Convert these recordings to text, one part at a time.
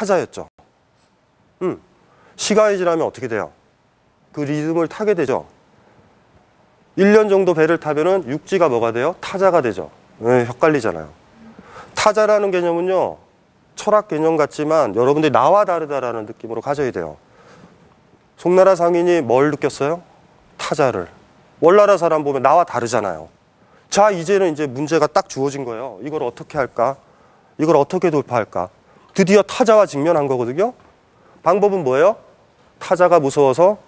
타자였죠. 시간이 지나면 어떻게 돼요? 그 리듬을 타게 되죠. 1년 정도 배를 타면은 육지가 뭐가 돼요? 타자가 되죠. 헷갈리잖아요. 타자라는 개념은요, 철학 개념 같지만 여러분들이 나와 다르다라는 느낌으로 가져야 돼요. 송나라 상인이 뭘 느꼈어요? 타자를. 월나라 사람 보면 나와 다르잖아요. 자, 이제는 이제 문제가 딱 주어진 거예요. 이걸 어떻게 할까? 이걸 어떻게 돌파할까? 드디어 타자와 직면한 거거든요. 방법은 뭐예요? 타자가 무서워서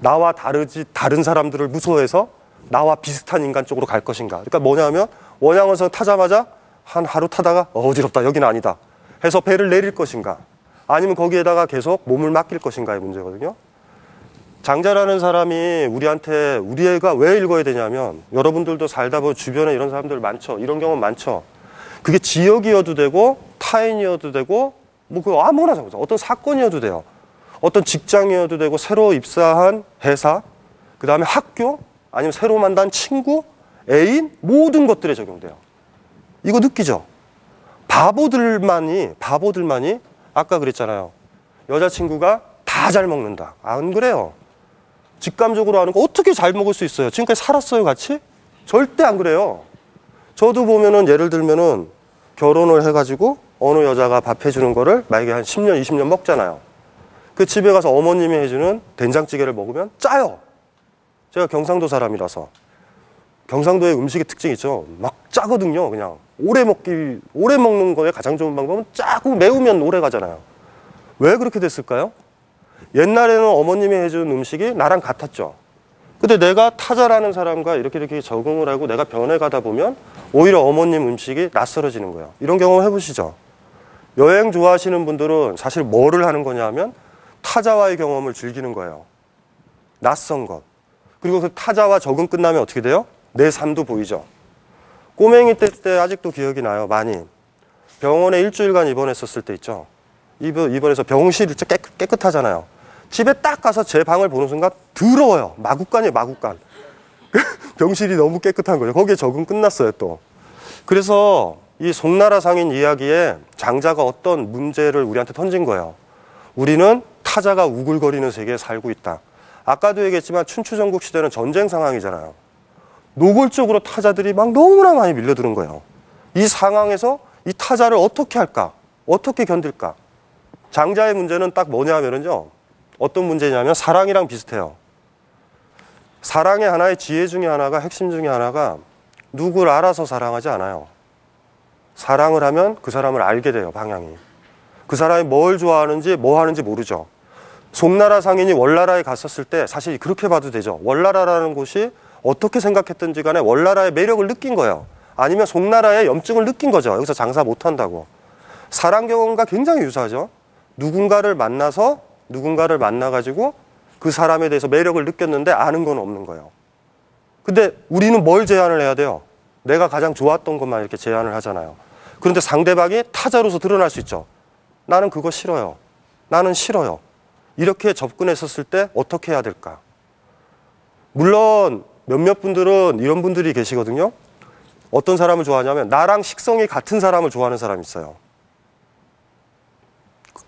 나와 다른 사람들을 무서워해서 나와 비슷한 인간 쪽으로 갈 것인가. 그러니까 뭐냐면 원양어선 타자마자 한 하루 타다가 어지럽다, 여기는 아니다 해서 배를 내릴 것인가, 아니면 거기에다가 계속 몸을 맡길 것인가의 문제거든요. 장자라는 사람이 우리한테, 우리 애가 왜 읽어야 되냐면, 여러분들도 살다 보면 주변에 이런 사람들 많죠. 이런 경우 많죠. 그게 지역이어도 되고 타인이어도 되고 뭐 그 아무나 상관없어요. 어떤 사건이어도 돼요. 어떤 직장이어도 되고 새로 입사한 회사, 그 다음에 학교, 아니면 새로 만난 친구, 애인, 모든 것들에 적용돼요. 이거 느끼죠? 바보들만이 아까 그랬잖아요. 여자친구가 다 잘 먹는다. 안 그래요. 직감적으로 하는 거 어떻게 잘 먹을 수 있어요? 지금까지 살았어요, 같이? 절대 안 그래요. 저도 보면은 예를 들면은 결혼을 해가지고 어느 여자가 밥 해주는 거를 만약에 한 10년, 20년 먹잖아요. 그 집에 가서 어머님이 해주는 된장찌개를 먹으면 짜요. 제가 경상도 사람이라서. 경상도의 음식의 특징이 있죠. 막 짜거든요. 그냥 오래 먹는 거에 가장 좋은 방법은 짜고 매우면 오래 가잖아요. 왜 그렇게 됐을까요? 옛날에는 어머님이 해준 음식이 나랑 같았죠. 근데 내가 타자라는 사람과 이렇게 적응을 하고 내가 변해가다 보면 오히려 어머님 음식이 낯설어지는 거예요. 이런 경험 해보시죠. 여행 좋아하시는 분들은 사실 뭐를 하는 거냐 하면 타자와의 경험을 즐기는 거예요. 낯선 것. 그리고 그 타자와 적응 끝나면 어떻게 돼요? 내 삶도 보이죠. 꼬맹이 때 아직도 기억이 나요. 많이. 병원에 일주일간 입원했었을 때 있죠. 입원해서 병실이 깨끗하잖아요. 집에 딱 가서 제 방을 보는 순간 더러워요. 마구간이에요, 마구간. 병실이 너무 깨끗한 거죠. 거기에 적응 끝났어요, 또. 그래서 이 송나라 상인 이야기에 장자가 어떤 문제를 우리한테 던진 거예요. 우리는 타자가 우글거리는 세계에 살고 있다. 아까도 얘기했지만 춘추전국 시대는 전쟁 상황이잖아요. 노골적으로 타자들이 막 너무나 많이 밀려드는 거예요. 이 상황에서 이 타자를 어떻게 할까? 어떻게 견딜까? 장자의 문제는 딱 뭐냐면요. 어떤 문제냐면 사랑이랑 비슷해요. 사랑의 하나의 지혜 중에 하나가, 핵심 중에 하나가 누굴 알아서 사랑하지 않아요. 사랑을 하면 그 사람을 알게 돼요, 방향이. 그 사람이 뭘 좋아하는지 뭐 하는지 모르죠. 송나라 상인이 월나라에 갔었을 때 사실 그렇게 봐도 되죠. 월나라라는 곳이 어떻게 생각했든지 간에 월나라의 매력을 느낀 거예요. 아니면 송나라의 염증을 느낀 거죠. 여기서 장사 못한다고. 사랑 경험과 굉장히 유사하죠. 누군가를 만나가지고 그 사람에 대해서 매력을 느꼈는데 아는 건 없는 거예요. 근데 우리는 뭘 제안을 해야 돼요? 내가 가장 좋았던 것만 이렇게 제안을 하잖아요. 그런데 상대방이 타자로서 드러날 수 있죠. 나는 그거 싫어요. 나는 싫어요. 이렇게 접근했었을 때 어떻게 해야 될까? 물론 몇몇 분들은 이런 분들이 계시거든요. 어떤 사람을 좋아하냐면 나랑 식성이 같은 사람을 좋아하는 사람이 있어요.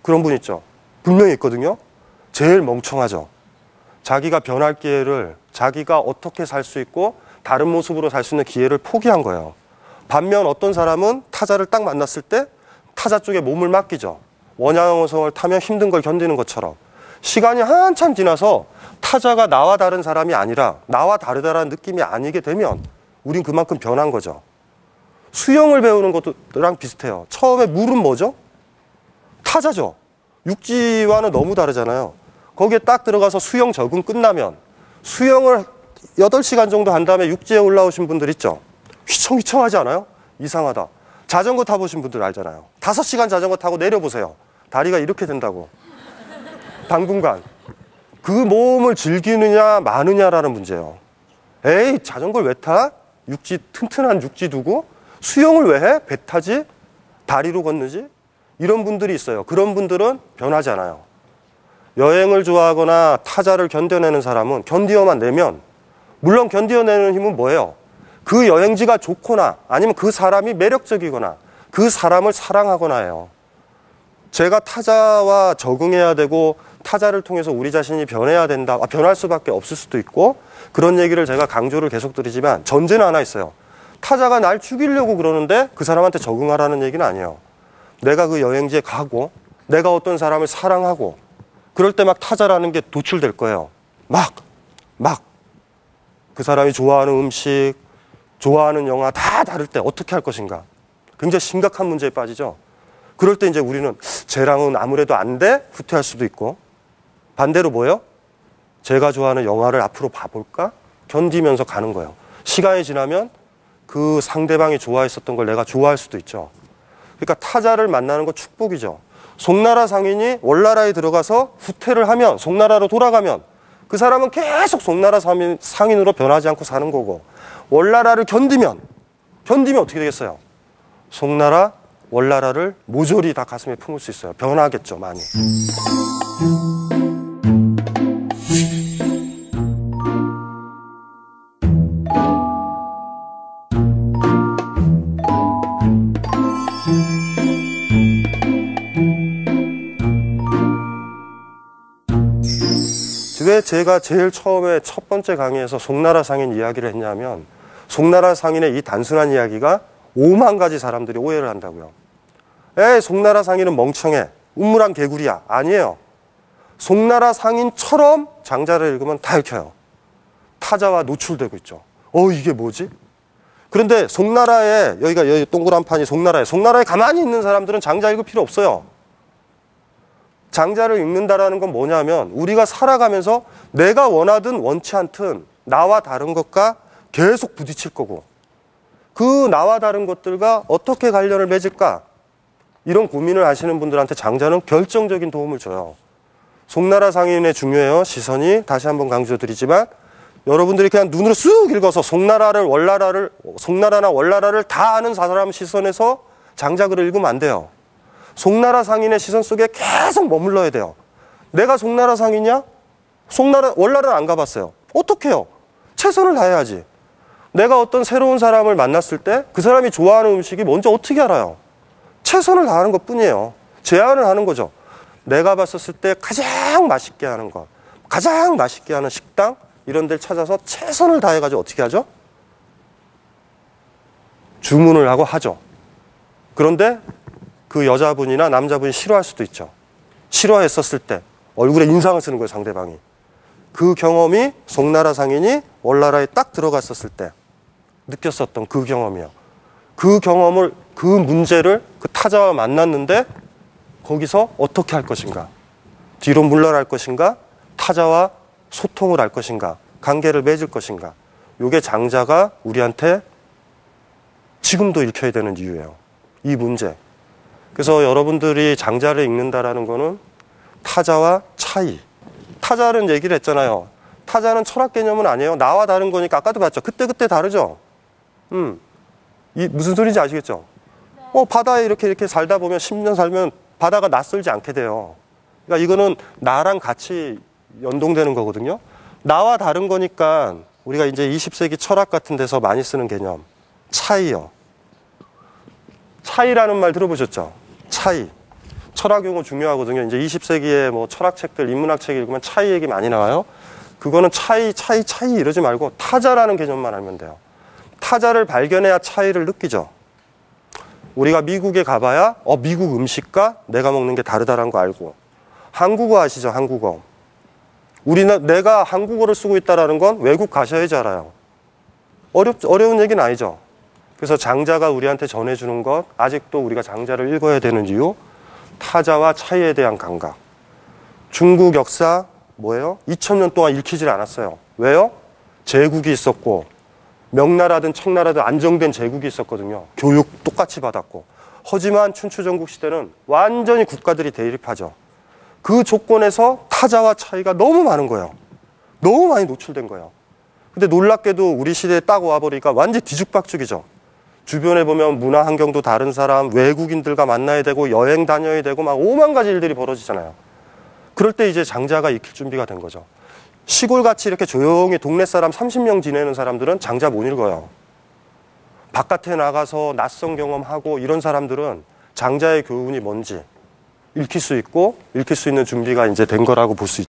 그런 분 있죠. 분명히 있거든요. 제일 멍청하죠. 자기가 변할 기회를, 자기가 어떻게 살 수 있고 다른 모습으로 살 수 있는 기회를 포기한 거예요. 반면 어떤 사람은 타자를 딱 만났을 때 타자 쪽에 몸을 맡기죠. 원양어성을 타면 힘든 걸 견디는 것처럼. 시간이 한참 지나서 타자가 나와 다른 사람이 아니라 나와 다르다라는 느낌이 아니게 되면 우린 그만큼 변한 거죠. 수영을 배우는 것도랑 비슷해요. 처음에 물은 뭐죠? 타자죠. 육지와는 너무 다르잖아요. 거기에 딱 들어가서 수영 적응 끝나면 수영을 8시간 정도 한 다음에 육지에 올라오신 분들 있죠. 휘청휘청하지 않아요? 이상하다. 자전거 타보신 분들 알잖아요. 5시간 자전거 타고 내려보세요. 다리가 이렇게 된다고. 당분간. 그 모험을 즐기느냐 마느냐라는 문제예요. 에이, 자전거를 왜 타? 튼튼한 육지 두고 수영을 왜 해? 배 타지? 다리로 걷는지? 이런 분들이 있어요. 그런 분들은 변하지 않아요. 여행을 좋아하거나 타자를 견뎌내는 사람은 견디어만 내면, 물론 견디어내는 힘은 뭐예요? 그 여행지가 좋거나 아니면 그 사람이 매력적이거나 그 사람을 사랑하거나 해요. 제가 타자와 적응해야 되고 타자를 통해서 우리 자신이 변해야 된다. 변할 수밖에 없을 수도 있고 그런 얘기를 제가 강조를 계속 드리지만 전제는 하나 있어요. 타자가 날 죽이려고 그러는데 그 사람한테 적응하라는 얘기는 아니에요. 내가 그 여행지에 가고 내가 어떤 사람을 사랑하고 그럴 때 막 타자라는 게 도출될 거예요. 막 그 사람이 좋아하는 음식, 좋아하는 영화 다 다를 때 어떻게 할 것인가. 굉장히 심각한 문제에 빠지죠. 그럴 때 이제 우리는 쟤랑은 아무래도 안 돼? 후퇴할 수도 있고 반대로 뭐예요? 제가 좋아하는 영화를 앞으로 봐볼까? 견디면서 가는 거예요. 시간이 지나면 그 상대방이 좋아했었던 걸 내가 좋아할 수도 있죠. 그러니까 타자를 만나는 거 축복이죠. 송나라 상인이 월나라에 들어가서 후퇴를 하면 송나라로 돌아가면 그 사람은 계속 송나라 상인으로 변하지 않고 사는 거고 월나라를 견디면 어떻게 되겠어요? 송나라, 월나라를 모조리 다 가슴에 품을 수 있어요. 변하겠죠, 많이. 왜 제가 제일 처음에 첫 번째 강의에서 송나라 상인 이야기를 했냐면 송나라 상인의 이 단순한 이야기가 5만 가지 사람들이 오해를 한다고요. 송나라 상인은 멍청해. 우물안 개구리야. 아니에요. 송나라 상인처럼 장자를 읽으면 다 읽혀요. 타자와 노출되고 있죠. 이게 뭐지? 그런데 송나라에 여기 동그란 판이 송나라에 가만히 있는 사람들은 장자 읽을 필요 없어요. 장자를 읽는다라는 건 뭐냐면 우리가 살아가면서 내가 원하든 원치 않든 나와 다른 것과 계속 부딪힐 거고 그 나와 다른 것들과 어떻게 관련을 맺을까 이런 고민을 하시는 분들한테 장자는 결정적인 도움을 줘요. 송나라 상인의 중요해요. 시선이 다시 한번 강조드리지만 여러분들이 그냥 눈으로 쑥 읽어서 송나라나 월나라를 다 아는 사람 시선에서 장자글을 읽으면 안 돼요. 송나라 상인의 시선 속에 계속 머물러야 돼요. 내가 송나라 상인이야? 월나라를 안 가봤어요. 어떻게 해요? 최선을 다해야지. 내가 어떤 새로운 사람을 만났을 때 그 사람이 좋아하는 음식이 뭔지 어떻게 알아요? 최선을 다하는 것뿐이에요. 제안을 하는 거죠. 내가 봤었을 때 가장 맛있게 하는 것, 가장 맛있게 하는 식당 이런 데를 찾아서 최선을 다해가지고 어떻게 하죠? 주문을 하고 하죠. 그런데 그 여자분이나 남자분이 싫어할 수도 있죠. 싫어했었을 때 얼굴에 인상을 쓰는 거예요, 상대방이. 그 경험이 송나라 상인이 월나라에 딱 들어갔었을 때 느꼈었던 그 경험이에요. 그 경험을, 그 문제를 그 타자와 만났는데 거기서 어떻게 할 것인가? 뒤로 물러날 것인가? 타자와 소통을 할 것인가? 관계를 맺을 것인가? 이게 장자가 우리한테 지금도 읽혀야 되는 이유예요. 이 문제. 그래서 여러분들이 장자를 읽는다라는 거는 타자와 차이. 타자는 얘기를 했잖아요. 타자는 철학 개념은 아니에요. 나와 다른 거니까 아까도 봤죠. 그때 다르죠. 이 무슨 소리인지 아시겠죠? 바다에 이렇게 살다 보면 10년 살면 바다가 낯설지 않게 돼요. 그러니까 이거는 나랑 같이 연동되는 거거든요. 나와 다른 거니까 우리가 이제 20세기 철학 같은 데서 많이 쓰는 개념. 차이요. 차이라는 말 들어보셨죠? 차이. 철학 용어 중요하거든요. 이제 20세기에 뭐 철학책들, 인문학 책 읽으면 차이 얘기 많이 나와요. 그거는 차이 이러지 말고 타자라는 개념만 알면 돼요. 타자를 발견해야 차이를 느끼죠. 우리가 미국에 가봐야 미국 음식과 내가 먹는 게 다르다는 거 알고. 한국어 아시죠? 한국어. 내가 한국어를 쓰고 있다는 건 외국 가셔야지 알아요. 어려운 얘기는 아니죠. 그래서 장자가 우리한테 전해주는 것, 아직도 우리가 장자를 읽어야 되는 이유, 타자와 차이에 대한 감각. 중국 역사 뭐예요? 2000년 동안 읽히질 않았어요. 왜요? 제국이 있었고 명나라든 청나라든 안정된 제국이 있었거든요. 교육 똑같이 받았고. 하지만 춘추전국 시대는 완전히 국가들이 대립하죠. 그 조건에서 타자와 차이가 너무 많은 거예요. 너무 많이 노출된 거예요. 근데 놀랍게도 우리 시대에 딱 와버리니까 완전히 뒤죽박죽이죠. 주변에 보면 문화 환경도 다른 사람, 외국인들과 만나야 되고 여행 다녀야 되고 막 5만 가지 일들이 벌어지잖아요. 그럴 때 이제 장자가 익힐 준비가 된 거죠. 시골같이 이렇게 조용히 동네 사람 30명 지내는 사람들은 장자 못 읽어요. 바깥에 나가서 낯선 경험하고 이런 사람들은 장자의 교훈이 뭔지, 읽힐 수 있고 읽힐 수 있는 준비가 이제 된 거라고 볼 수 있죠.